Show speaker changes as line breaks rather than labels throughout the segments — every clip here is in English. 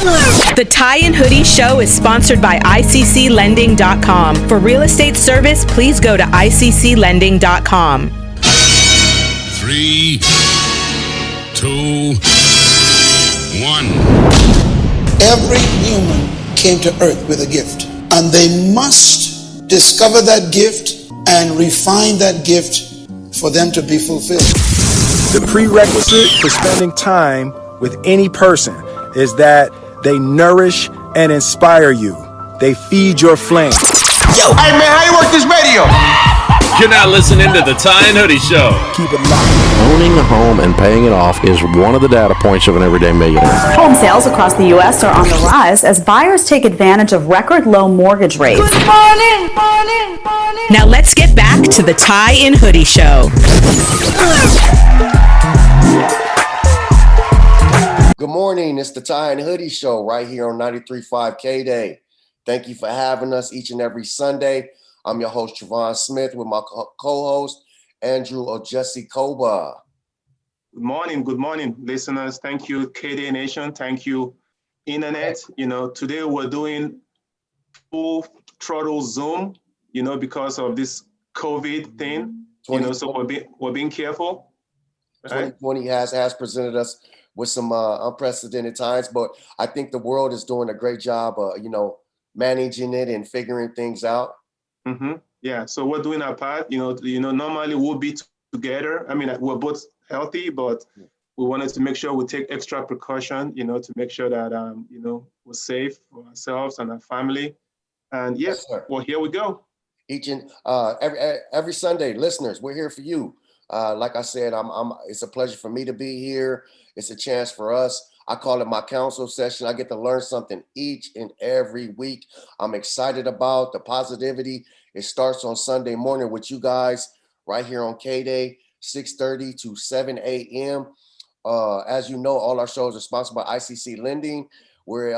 The Tie and Hoodie Show is sponsored by ICCLending.com. For real estate service, please go to ICCLending.com.
3, 2, 1.
Every human came to earth with a gift, and they must discover that gift and refine that gift for them to be fulfilled.
The prerequisite for spending time with any person is that they nourish and inspire you. They feed your flame.
Yo, hey man, how you work this radio?
You're not listening to the Tie and Hoodie Show.
Keep it locked.
Owning a home and paying it off is one of the data points of an everyday millionaire.
Home sales across the U.S. are on the rise as buyers take advantage of record low mortgage rates.
Good morning. Now let's get back to the Tie and Hoodie Show.
Good morning. It's the Tie and Hoodie Show right here on 93.5 K-Day. Thank you for having us each and every Sunday. I'm your host, Travon Smith, with my co-host, Andrew Ojesi Koba.
Good morning, listeners. Thank you, K-Day Nation. Thank you, Internet. Today we're doing full throttle Zoom, because of this COVID thing. So we're being careful.
Right? 2020 has presented us with some unprecedented times, but I think the world is doing a great job, managing it and figuring things out.
Mm-hmm. Yeah, so we're doing our part. Normally we'll be together. I mean, we're both healthy, but we wanted to make sure we take extra precaution, to make sure that we're safe for ourselves and our family. And yes, well, here we go.
Each and every Sunday, listeners, we're here for you. Like I said, it's a pleasure for me to be here. It's a chance for us. I call it my counsel session. I get to learn something each and every week. I'm excited about the positivity. It starts on Sunday morning with you guys right here on K-Day, 6:30 to 7 a.m. As you know, all our shows are sponsored by ICC Lending, where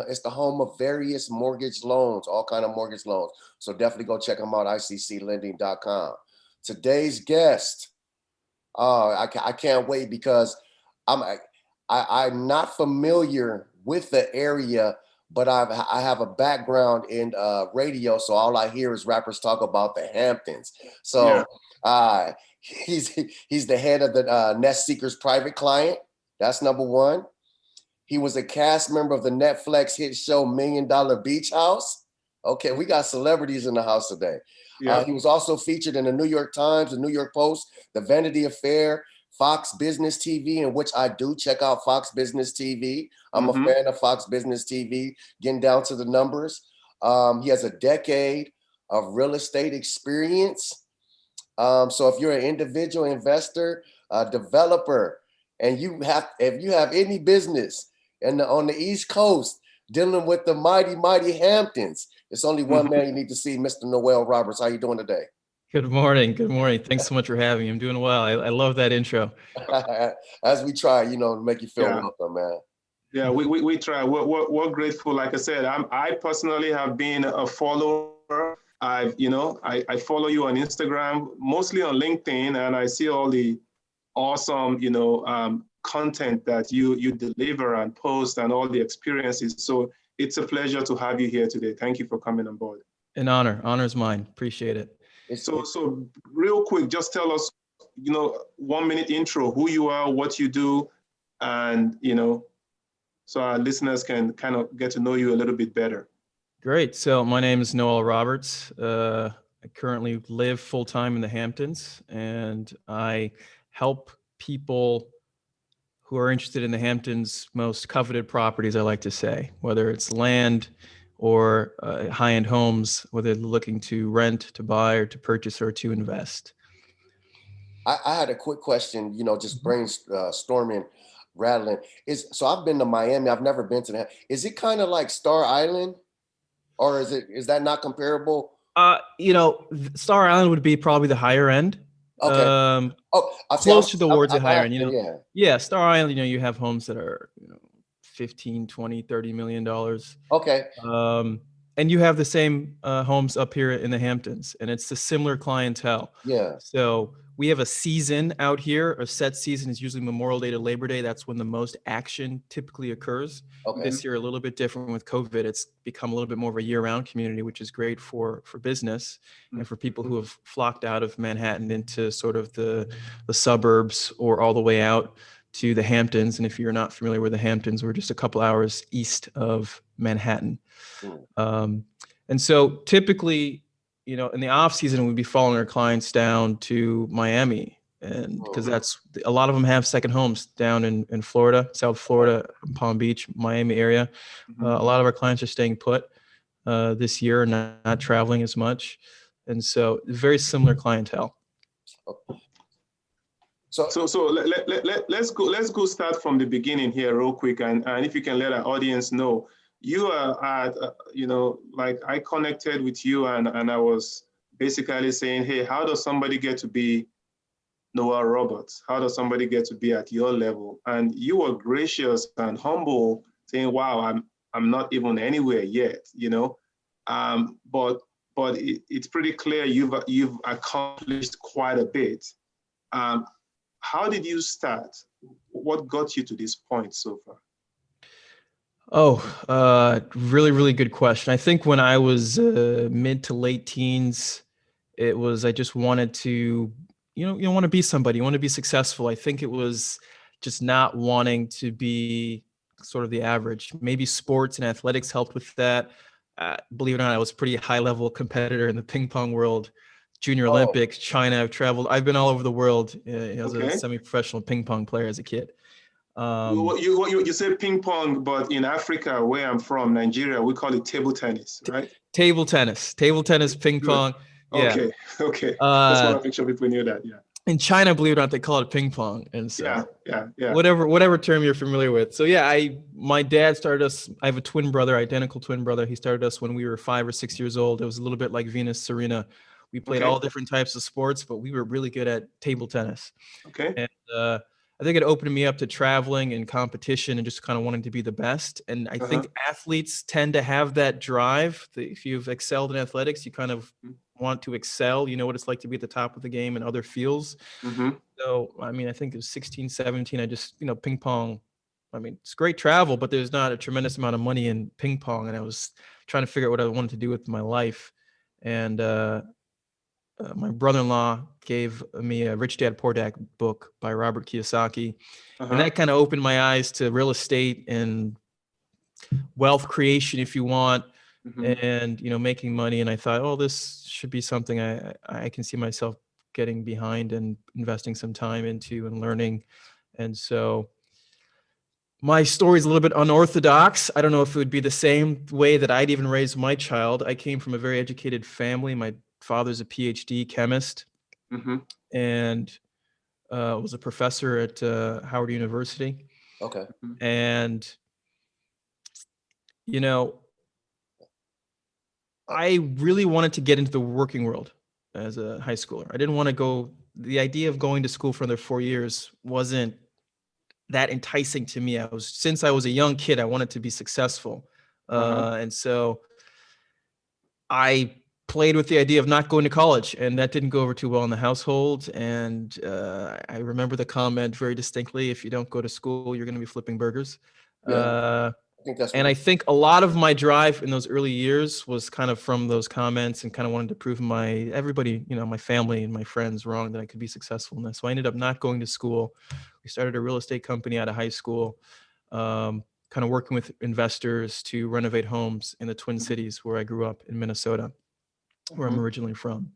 it's the home of various mortgage loans, all kind of mortgage loans. So definitely go check them out, ICCLending.com. Today's guest, I can't wait because I'm not familiar with the area, but I have a background in radio, so all I hear is rappers talk about the Hamptons. So he's the head of the Nest Seekers private client. That's number one. He was a cast member of the Netflix hit show $1 Million Beach House. Okay, we got celebrities in the house today. Yeah. He was also featured in the New York Times, the New York Post, the Vanity Fair, Fox Business TV, in which I do check out Fox Business TV. I'm a fan of Fox Business TV, getting down to the numbers. He has a decade of real estate experience. So if you're an individual investor, developer, and if you have any business on the East Coast dealing with the mighty Hamptons, it's only one man you need to see, Mr. Noel Roberts. How you doing today?
Good morning. Thanks so much for having me. I'm doing well. I love that intro.
As we try, to make you feel welcome, man.
Yeah, we try. We're grateful. Like I said, I personally have been a follower. I follow you on Instagram, mostly on LinkedIn, and I see all the awesome, content that you deliver and post and all the experiences. So it's a pleasure to have you here today. Thank you for coming on board.
An honor. Honor's mine. Appreciate it.
So real quick, just tell us, 1 minute intro, who you are, what you do, and, so our listeners can kind of get to know you a little bit better.
Great. So my name is Noel Roberts. I currently live full-time in the Hamptons, and I help people who are interested in the Hamptons' most coveted properties, I like to say, whether it's land or high-end homes, whether they're looking to rent, to buy, or to purchase, or to invest.
I had a quick question, just brainstorming, rattling. So I've been to Miami. I've never been to that. Is it kind of like Star Island, or is that not comparable?
Star Island would be probably the higher end.
Okay.
Closer towards the higher end. Yeah, Star Island, you have homes that are, 15, 20, $30 million.
Okay.
And you have the same homes up here in the Hamptons, and it's the similar clientele.
Yeah.
So we have a season out here. A set season is usually Memorial Day to Labor Day. That's when the most action typically occurs.
Okay.
This year, a little bit different with COVID. It's become a little bit more of a year-round community, which is great for business and for people who have flocked out of Manhattan into sort of the suburbs or all the way out to the Hamptons. And if you're not familiar with the Hamptons, we're just a couple hours east of Manhattan. And so typically, you know, in the off season, we'd be following our clients down to Miami, and because that's a lot of them have second homes down in Florida, South Florida, Palm Beach, Miami area. A lot of our clients are staying put this year, not traveling as much, and so very similar clientele.
So let's go start from the beginning here real quick, and if you can let our audience know. You are at, you know, like I connected with you and I was basically saying, hey, how does somebody get to be Noel Roberts? How does somebody get to be at your level? And you were gracious and humble, saying, wow, I'm not even anywhere yet, you know. But it's pretty clear you've accomplished quite a bit. How did you start? What got you to this point so far?
Really, really good question. I think when I was mid to late teens, it was, I just wanted to, you want to be somebody, you want to be successful. I think it was just not wanting to be sort of the average. Maybe sports and athletics helped with that. Believe it or not, I was a pretty high level competitor in the ping pong world, Junior Olympics, China. I've been all over the world as a semi-professional ping pong player as a kid.
You say ping pong, but in Africa, where I'm from, Nigeria, we call it table tennis, right?
Table tennis, ping pong. Yeah.
Okay. Just want to make sure people knew that. Yeah.
In China, believe it or not, they call it ping pong, and so
yeah.
Whatever term you're familiar with. So yeah, my dad started us. I have a twin brother, identical twin brother. He started us when we were 5 or 6 years old. It was a little bit like Venus, Serena. We played all different types of sports, but we were really good at table tennis.
Okay.
And I think it opened me up to traveling and competition and just kind of wanting to be the best. And I think athletes tend to have that drive. If you've excelled in athletics, you kind of want to excel. You know what it's like to be at the top of the game in other fields. So, I mean, I think it was 16, 17. I just, ping pong. I mean, it's great travel, but there's not a tremendous amount of money in ping pong. And I was trying to figure out what I wanted to do with my life. And my brother-in-law gave me a Rich Dad Poor Dad book by Robert Kiyosaki. And that kind of opened my eyes to real estate and wealth creation, if you want, and, making money. And I thought, oh, this should be something I can see myself getting behind and investing some time into and learning. And so my story is a little bit unorthodox. I don't know if it would be the same way that I'd even raise my child. I came from a very educated family. My father's a PhD chemist and was a professor at Howard University.
Okay.
And, I really wanted to get into the working world as a high schooler. I didn't want to the idea of going to school for another 4 years wasn't that enticing to me. Since I was a young kid, I wanted to be successful. And so I played with the idea of not going to college, and that didn't go over too well in the household. And I remember the comment very distinctly: if you don't go to school, you're going to be flipping burgers. I think a lot of my drive in those early years was kind of from those comments, and kind of wanted to prove everybody, my family and my friends wrong, that I could be successful in this. So I ended up not going to school. We started a real estate company out of high school, kind of working with investors to renovate homes in the Twin Cities where I grew up in Minnesota, where I'm originally from.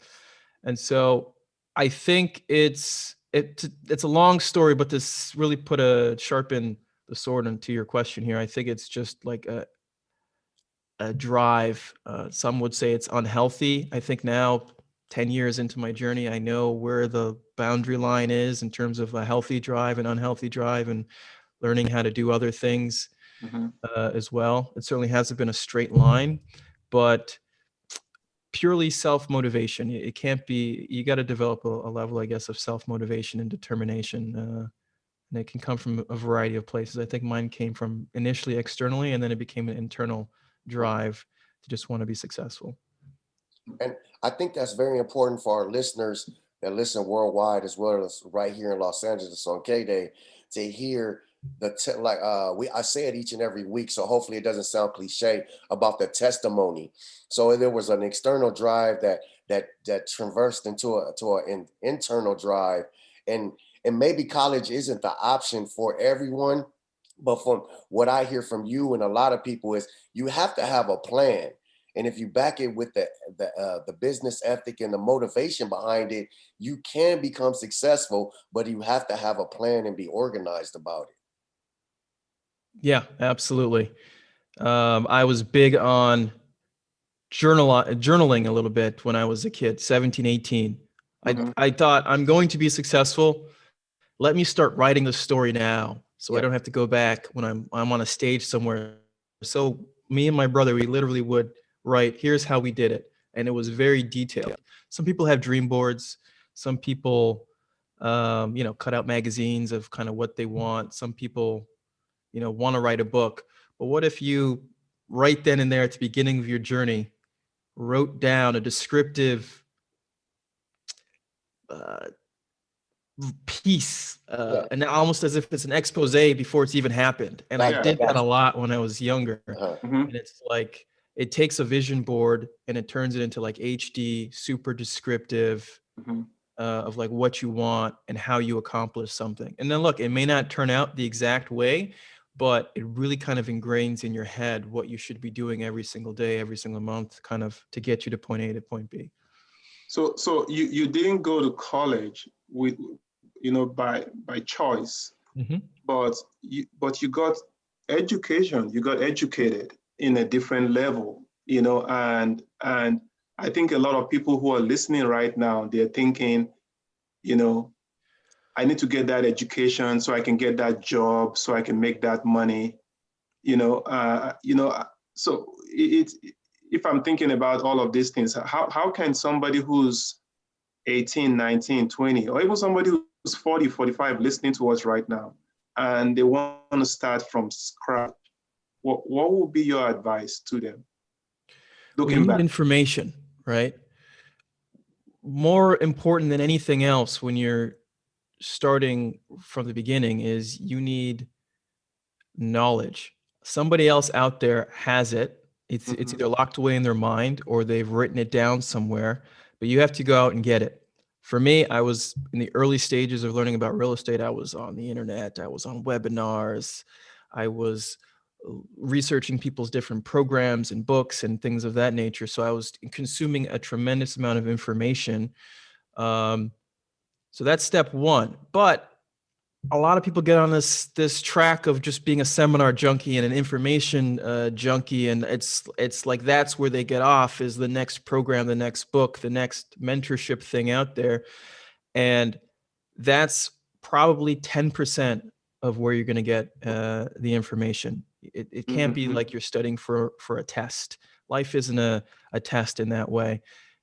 And so I think it's a long story, but this really sharpen the sword into your question here. I think it's just like a drive. Some would say it's unhealthy. I think now, 10 years into my journey, I know where the boundary line is in terms of a healthy drive and unhealthy drive, and learning how to do other things as well. It certainly hasn't been a straight line, but purely self-motivation. It can't be, you got to develop a level, I guess, of self-motivation and determination. And it can come from a variety of places. I think mine came from initially externally, and then it became an internal drive to just want to be successful.
And I think that's very important for our listeners that listen worldwide as well as right here in Los Angeles on K-Day to hear I say it each and every week, so hopefully it doesn't sound cliche about the testimony. So there was an external drive that traversed into an internal drive, and maybe college isn't the option for everyone, but from what I hear from you and a lot of people is you have to have a plan. And if you back it with the business ethic and the motivation behind it, you can become successful, but you have to have a plan and be organized about it.
Yeah, absolutely. I was big on journaling a little bit when I was a kid, 17, 18. I thought, I'm going to be successful. Let me start writing the story now, so I don't have to go back when I'm on a stage somewhere. So me and my brother, we literally would write, here's how we did it. And it was very detailed. Some people have dream boards. Some people, cut out magazines of kind of what they want. Some people, want to write a book. But what if you, right then and there at the beginning of your journey, wrote down a descriptive piece, and almost as if it's an expose before it's even happened. And I did that a lot when I was younger. And it's like, it takes a vision board and it turns it into like HD, super descriptive of like what you want and how you accomplish something. And then look, it may not turn out the exact way, but it really kind of ingrains in your head what you should be doing every single day, every single month, kind of to get you to point A to point B.
So you didn't go to college with, by choice, but you got education. You got educated in a different level, and I think a lot of people who are listening right now, they're thinking, I need to get that education so I can get that job, so I can make that money, So if I'm thinking about all of these things, how can somebody who's 18, 19, 20, or even somebody who's 40, 45 listening to us right now, and they want to start from scratch, what would be your advice to them?
Looking back, information, right? More important than anything else when you're starting from the beginning is you need knowledge. Somebody else out there has it. It's either locked away in their mind or they've written it down somewhere, but you have to go out and get it. For me, I was in the early stages of learning about real estate. I was on the internet. I was on webinars. I was researching people's different programs and books and things of that nature. So I was consuming a tremendous amount of information. So that's step one. But a lot of people get on this track of just being a seminar junkie and an information junkie, and it's like that's where they get off, is the next program, the next book, the next mentorship thing out there, and that's probably 10% of where you're going to get the information. It can't be like you're studying for a test. Life isn't a test in that way.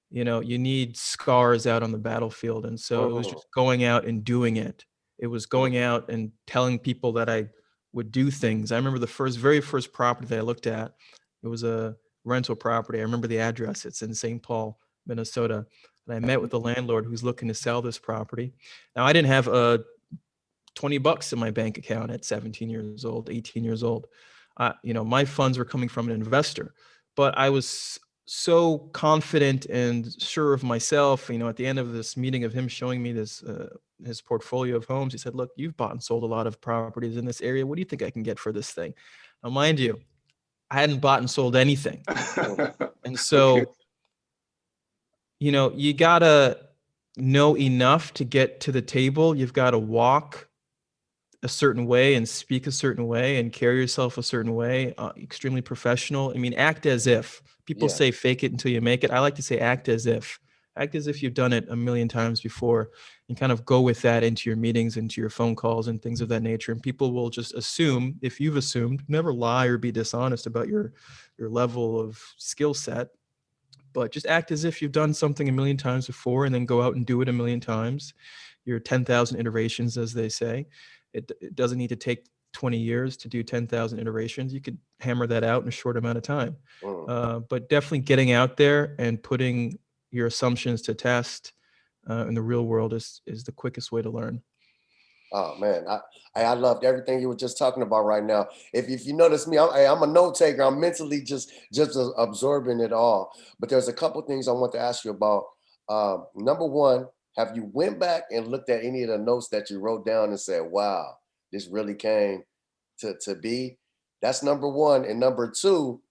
You need scars out on the battlefield, and so it was just going out and doing it. It was going out and telling people that I would do things. I remember the very first property that I looked at. It was a rental property. I remember the address. It's in St. Paul, Minnesota. And I met with the landlord who's looking to sell this property. Now, I didn't have $20 in my bank account at 17 years old, 18 years old. My funds were coming from an investor, but I was so confident and sure of myself. At the end of this meeting of him showing me this, his portfolio of homes, he said, look, you've bought and sold a lot of properties in this area. What do you think I can get for this thing? Now, mind you, I hadn't bought and sold anything. And so, you gotta know enough to get to the table. You've got to walk a certain way and speak a certain way and carry yourself a certain way, extremely professional. Act as if. People say fake it until you make it. I like to say act as if. Act as if you've done it a million times before, and kind of go with that into your meetings, into your phone calls and things of that nature. And people will just assume, if you've assumed, never lie or be dishonest about your level of skill set, but just act as if you've done something a million times before, and then go out and do it a million times. Your 10,000 iterations, as they say. It doesn't need to take 20 years to do 10,000 iterations. You could hammer that out in a short amount of time. But definitely getting out there and putting your assumptions to test, in the real world is the quickest way to learn.
Oh man, I loved everything you were just talking about right now. If you notice me, I'm a note taker. I'm mentally just absorbing it all. But there's a couple things I want to ask you about. Number one, have you went back and looked at any of the notes that you wrote down and said, "Wow, this really came to be"? That's number one. And number two,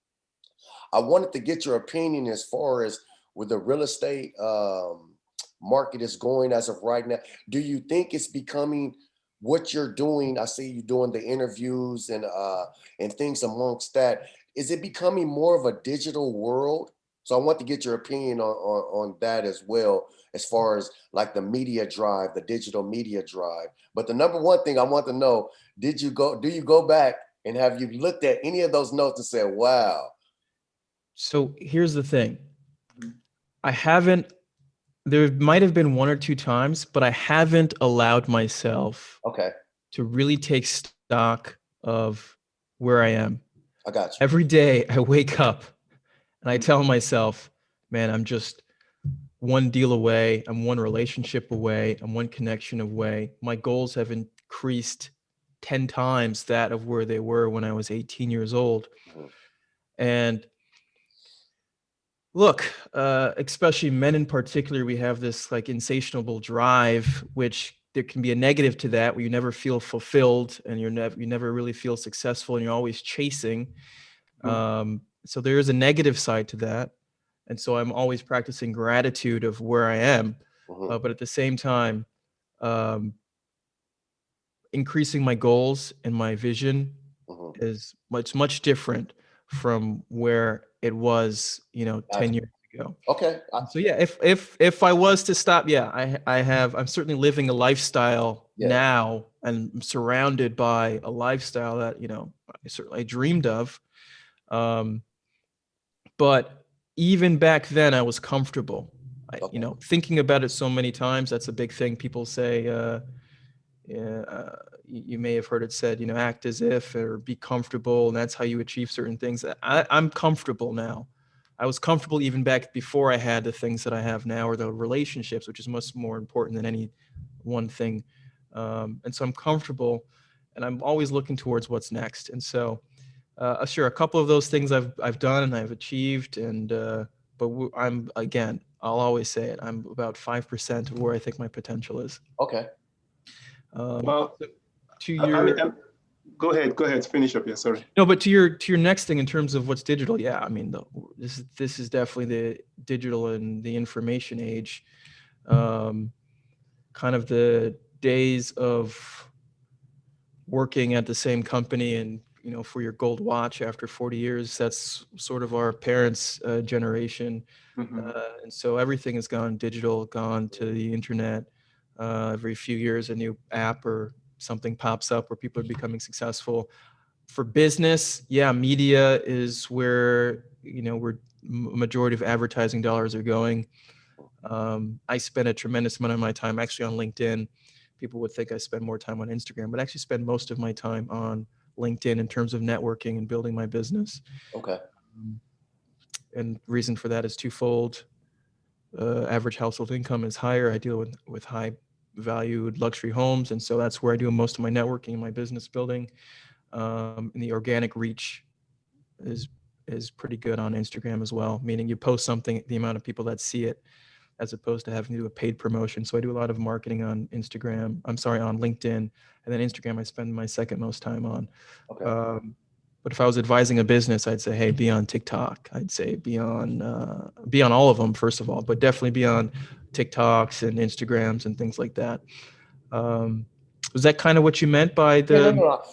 I wanted to get your opinion as far as where the real estate market is going as of right now. Do you think it's becoming what you're doing? I see you doing the interviews and things amongst that. Is it becoming more of a digital world? So I want to get your opinion on that as well, as far as like the media drive, the digital media drive. But the number one thing I want to know, do you go back and have you looked at any of those notes and said, wow?
So here's the thing. I haven't, there might have been one or two times, but I haven't allowed myself to really take stock of where I am.
I got you.
Every day I wake up and I tell myself, man, I'm just one deal away. I'm one relationship away. I'm one connection away. My goals have increased 10 times that of where they were when I was 18 years old. And look, especially men in particular, we have this like insatiable drive, which there can be a negative to that, where you never feel fulfilled and you never really feel successful and you're always chasing. So there is a negative side to that. And so I'm always practicing gratitude of where I am. But at the same time, increasing my goals and my vision is much different from where it was, 10 years ago.
Okay.
So yeah, if I was to stop, I'm certainly living a lifestyle now, and I'm surrounded by a lifestyle that, I dreamed of. But even back then I was comfortable. Thinking about it so many times, that's a big thing. People say, you may have heard it said, act as if, or be comfortable, and that's how you achieve certain things. I'm comfortable now. I was comfortable even back before I had the things that I have now, or the relationships, which is much more important than any one thing. And so I'm comfortable, and I'm always looking towards what's next. And so, sure, a couple of those things I've done and I've achieved, and but I'll always say it, I'm about 5% of where I think my potential is.
Okay.
Well,
to your,
go ahead, finish up. Yeah, sorry.
No, but to your next thing in terms of what's digital, yeah, I mean, this is definitely the digital and the information age. Kind of the days of working at the same company and, for your gold watch after 40 years, that's sort of our parents' generation. And so everything has gone digital, gone to the internet. Every few years, a new app or something pops up where people are becoming successful. For business, media is where, where majority of advertising dollars are going. I spend a tremendous amount of my time actually on LinkedIn. People would think I spend more time on Instagram, but I actually spend most of my time on LinkedIn in terms of networking and building my business.
Okay.
And reason for that is twofold. Average household income is higher. I deal with high valued luxury homes, and so that's where I do most of my networking and my business building. And the organic reach is pretty good on Instagram as well, meaning you post something, the amount of people that see it, as opposed to having to do a paid promotion. So I do a lot of marketing on on LinkedIn, and then Instagram I spend my second most time on.
Okay.
But if I was advising a business, I'd say, hey, be on TikTok. I'd say be on all of them, first of all, but definitely be on TikToks and Instagrams and things like that. Was that kind of what you meant by the?
No.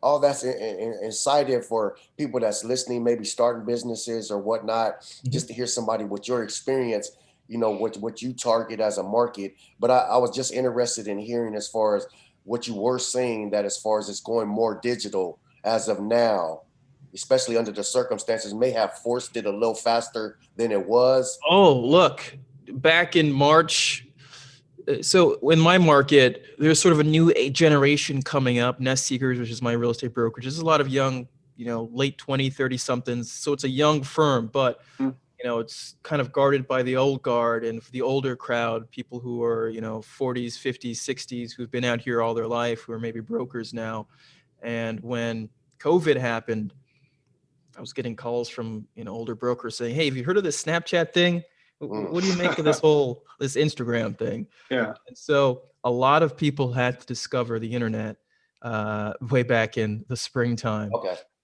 All that's incited for people that's listening, maybe starting businesses or whatnot, just to hear somebody with your experience, what you target as a market. But I was just interested in hearing as far as what you were saying, that as far as it's going more digital as of now, especially under the circumstances, may have forced it a little faster than it was.
Oh, look, back in March. So in my market, there's sort of a new generation coming up, Nest Seekers, which is my real estate brokerage. There's a lot of young, late 20, 30 somethings. So it's a young firm, but it's kind of guarded by the old guard and the older crowd, people who are, 40s, 50s, 60s, who've been out here all their life, who are maybe brokers now. And when COVID happened, I was getting calls from, older brokers saying, hey, have you heard of this Snapchat thing? What do you make of this Instagram thing?
Yeah.
And so a lot of people had to discover the internet way back in the springtime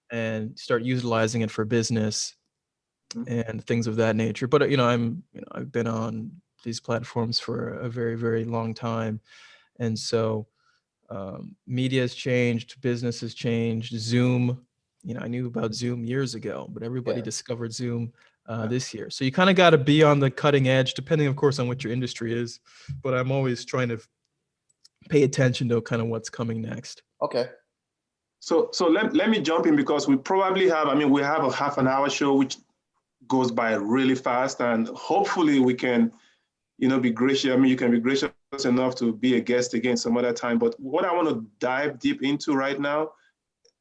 and start utilizing it for business and things of that nature. But, I've been on these platforms for a very, very long time. And so media has changed, business has changed, Zoom, I knew about Zoom years ago, but everybody discovered Zoom this year. So you kind of got to be on the cutting edge, depending, of course, on what your industry is. But I'm always trying to pay attention to kind of what's coming next.
Okay.
So let me jump in, because we probably have, we have a half an hour show, which goes by really fast, and hopefully we can, be gracious. You can be gracious enough to be a guest again some other time. But what I want to dive deep into right now,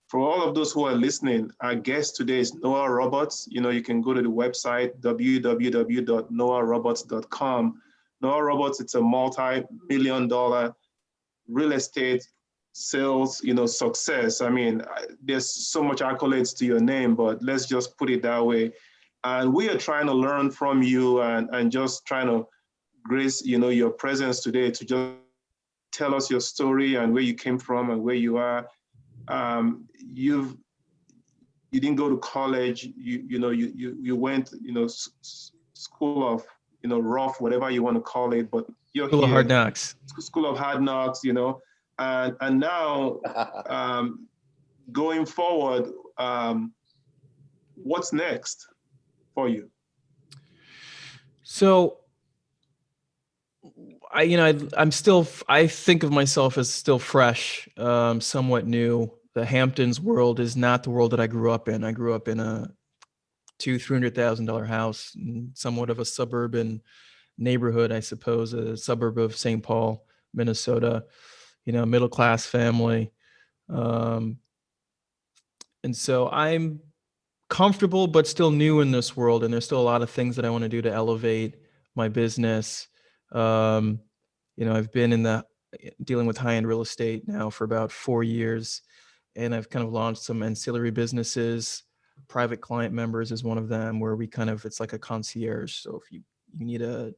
for all of those who are listening, our guest today is Noel Roberts. You can go to the website, www.noelroberts.com. Noel Roberts, it's a multi-million-dollar real estate sales, success. There's so much accolades to your name, but let's just put it that way. And we are trying to learn from you and just trying to grace, your presence today to just tell us your story and where you came from and where you are. You didn't go to college. You went, school of, rough, whatever you want to call it. But you're
School
here.
of Hard Knocks.
School of Hard Knocks. And now going forward, what's next for you?
So I think of myself as still fresh, somewhat new. The Hamptons world is not the world that I grew up in. I grew up in a $200,000-$300,000 house, somewhat of a suburban neighborhood, I suppose, a suburb of St. Paul, Minnesota, middle-class family. And so I'm comfortable, but still new in this world. And there's still a lot of things that I want to do to elevate my business. I've been dealing with high-end real estate now for about 4 years, and I've kind of launched some ancillary businesses. Private client members is one of them, where it's like a concierge. So if you need a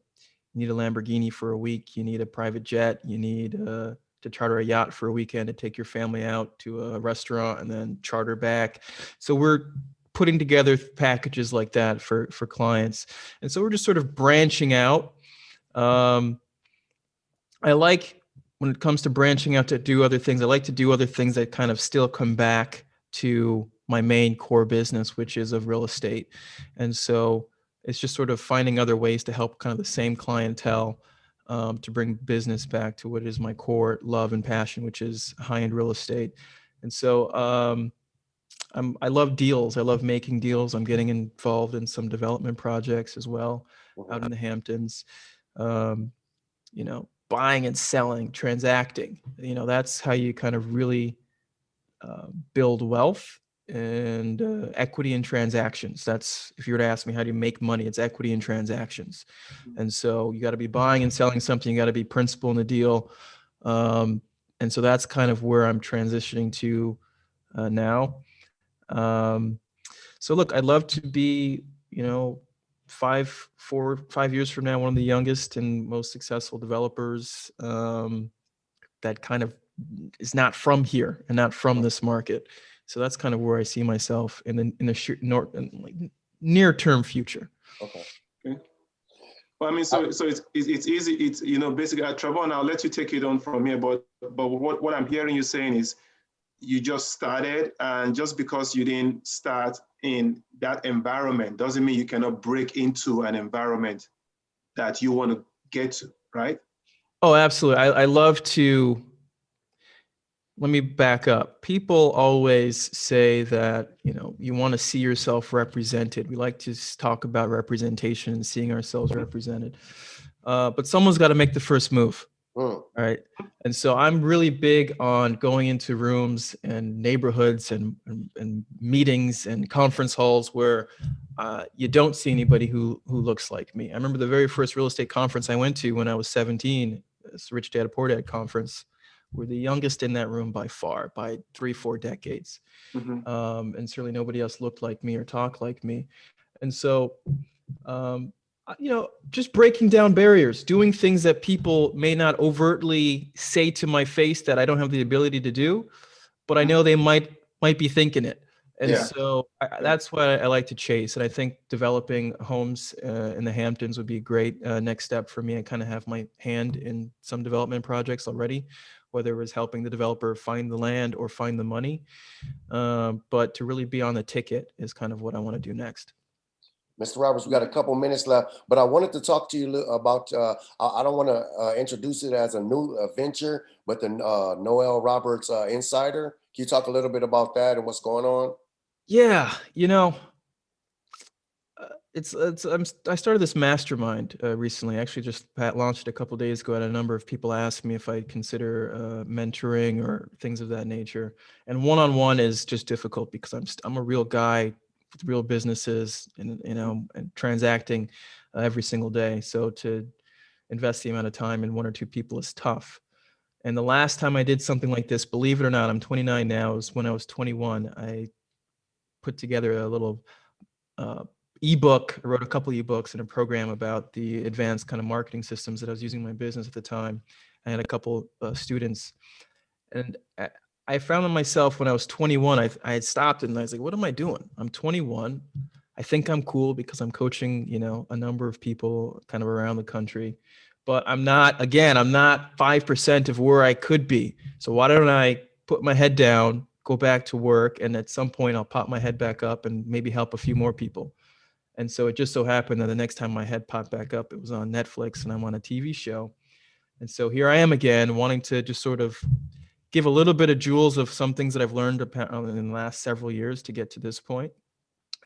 Lamborghini for a week, you need a private jet, you need to charter a yacht for a weekend to take your family out to a restaurant and then charter back. So we're putting together packages like that for clients. And so we're just sort of branching out. I like, when it comes to branching out to do other things, I like to do other things that kind of still come back to my main core business, which is of real estate. And so it's just sort of finding other ways to help kind of the same clientele to bring business back to what is my core love and passion, which is high-end real estate. And so I love deals. I love making deals. I'm getting involved in some development projects as well out in the Hamptons. Buying and selling, transacting. That's how you kind of really build wealth and equity in transactions. That's, if you were to ask me, how do you make money? It's equity in transactions. And so you got to be buying and selling something. You got to be principal in the deal. And so that's kind of where I'm transitioning to now. So look, I'd love to be, 5 years from now, one of the youngest and most successful developers that kind of is not from here and not from this market. So that's kind of where I see myself in the near term future.
Okay. Well, so it's easy. It's basically, Travon, I'll let you take it on from here. But what I'm hearing you saying is, you just started, and just because you didn't start in that environment doesn't mean you cannot break into an environment that you want to get to, right?
Oh, absolutely. I love to, let me back up. People always say that, you want to see yourself represented. We like to talk about representation and seeing ourselves represented. But someone's got to make the first move. Right. And so I'm really big on going into rooms and neighborhoods and meetings and conference halls where you don't see anybody who looks like me. I remember the very first real estate conference I went to when I was 17, this Rich Dad Poor Dad conference. We're the youngest in that room by far, by 3-4 decades. And certainly nobody else looked like me or talked like me. And so, just breaking down barriers, doing things that people may not overtly say to my face that I don't have the ability to do, but I know they might be thinking it. And so that's what I like to chase. And I think developing homes in the Hamptons would be a great next step for me. I kind of have my hand in some development projects already, whether it was helping the developer find the land or find the money. But to really be on the ticket is kind of what I want to do next.
Mr. Roberts, we got a couple minutes left, but I wanted to talk to you about, I don't want to introduce it as a new venture, but the Noel Roberts Insider. Can you talk a little bit about that and what's going on?
Yeah, I started this mastermind recently. Actually, just launched it a couple of days ago. And a number of people asked me if I'd consider mentoring or things of that nature. And one-on-one is just difficult because I'm a real guy with real businesses and and transacting every single day. So to invest the amount of time in one or two people is tough. And the last time I did something like this, believe it or not, I'm 29 now, is when I was 21. I put together a little ebook. I wrote a couple ebooks and a program about the advanced kind of marketing systems that I was using in my business at the time. I had a couple students, and I found myself when I was 21, I had stopped and I was like, what am I doing? I'm 21. I think I'm cool because I'm coaching, a number of people kind of around the country, but I'm not 5% of where I could be. So why don't I put my head down, go back to work, and at some point I'll pop my head back up and maybe help a few more people. And so it just so happened that the next time my head popped back up, it was on Netflix and I'm on a TV show. And so here I am again, wanting to just sort of give a little bit of jewels of some things that I've learned in the last several years to get to this point.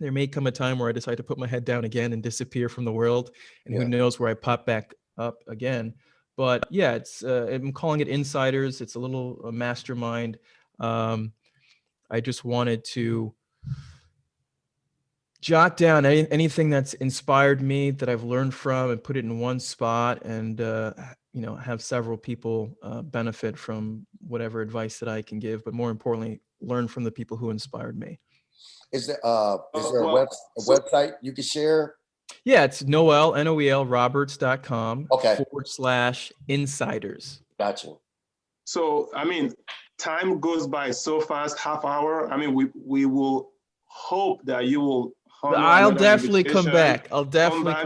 There may come a time where I decide to put my head down again and disappear from the world, and who knows where I pop back up again. But yeah, it's I'm calling it Insiders. It's a little mastermind. I just wanted to jot down anything that's inspired me, that I've learned from, and put it in one spot, and have several people benefit from whatever advice that I can give, but more importantly, learn from the people who inspired me.
Is there a website you can share?
Yeah, it's Noel Roberts.com /insiders.
Gotcha.
So, time goes by so fast, half hour. We will hope that you will.
I'll definitely come back.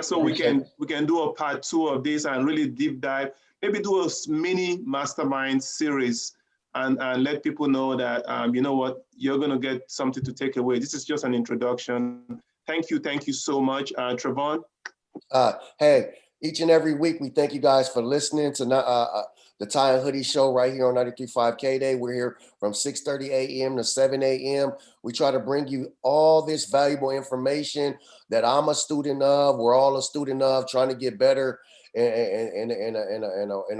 So we can do a part 2 of this and really deep dive. Maybe do a mini mastermind series and let people know that you know what, you're gonna get something to take away. This is just an introduction. Thank you so much, Travon.
Hey, each and every week we thank you guys for listening to the Tie and Hoodie Show right here on 93.5 K-Day. We're here from 6:30 a.m. to 7 a.m. We try to bring you all this valuable information that I'm a student of. We're all a student of, trying to get better in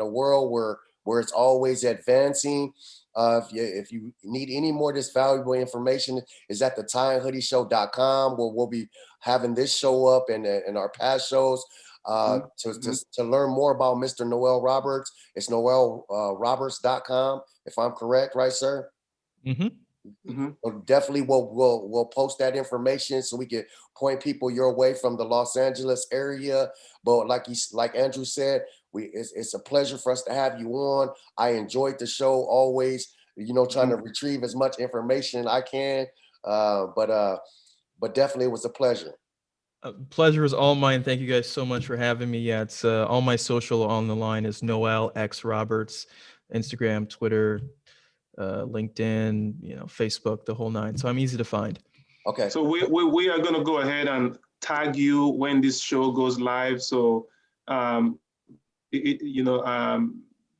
a world where it's always advancing. If you need any more of this valuable information, is at the tieandhoodieshow.com, where we'll be having this show up and our past shows. To learn more about Mr. Noel Roberts, it's noelroberts.com, if I'm correct, right, sir? Definitely we'll post that information so we can point people your way from the Los Angeles area. But like Andrew said, it's a pleasure for us to have you on. I enjoyed the show always, trying to retrieve as much information I can. But definitely it was a pleasure.
Pleasure is all mine. Thank you guys so much for having me. Yeah, it's all my social on the line is Noel X Roberts, Instagram, Twitter, LinkedIn, Facebook, the whole nine. So I'm easy to find.
Okay. So we are going to go ahead and tag you when this show goes live. So,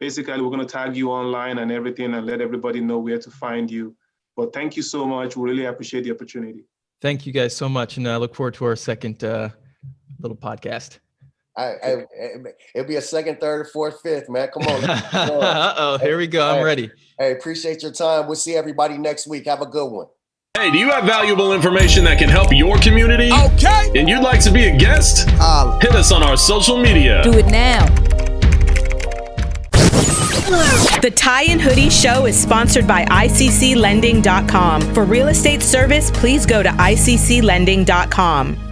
basically we're going to tag you online and everything and let everybody know where to find you. But thank you so much. We really appreciate the opportunity.
Thank you guys so much, and I look forward to our second little podcast.
It'll be a second, third, fourth, fifth, man. Come on.
Uh-oh, here we go. I'm ready.
Hey, appreciate your time. We'll see everybody next week. Have a good one.
Hey, do you have valuable information that can help your community?
Okay.
And you'd like to be a guest? Hit us on our social media.
Do it now.
The Tie and Hoodie Show is sponsored by ICCLending.com. For real estate service, please go to ICCLending.com.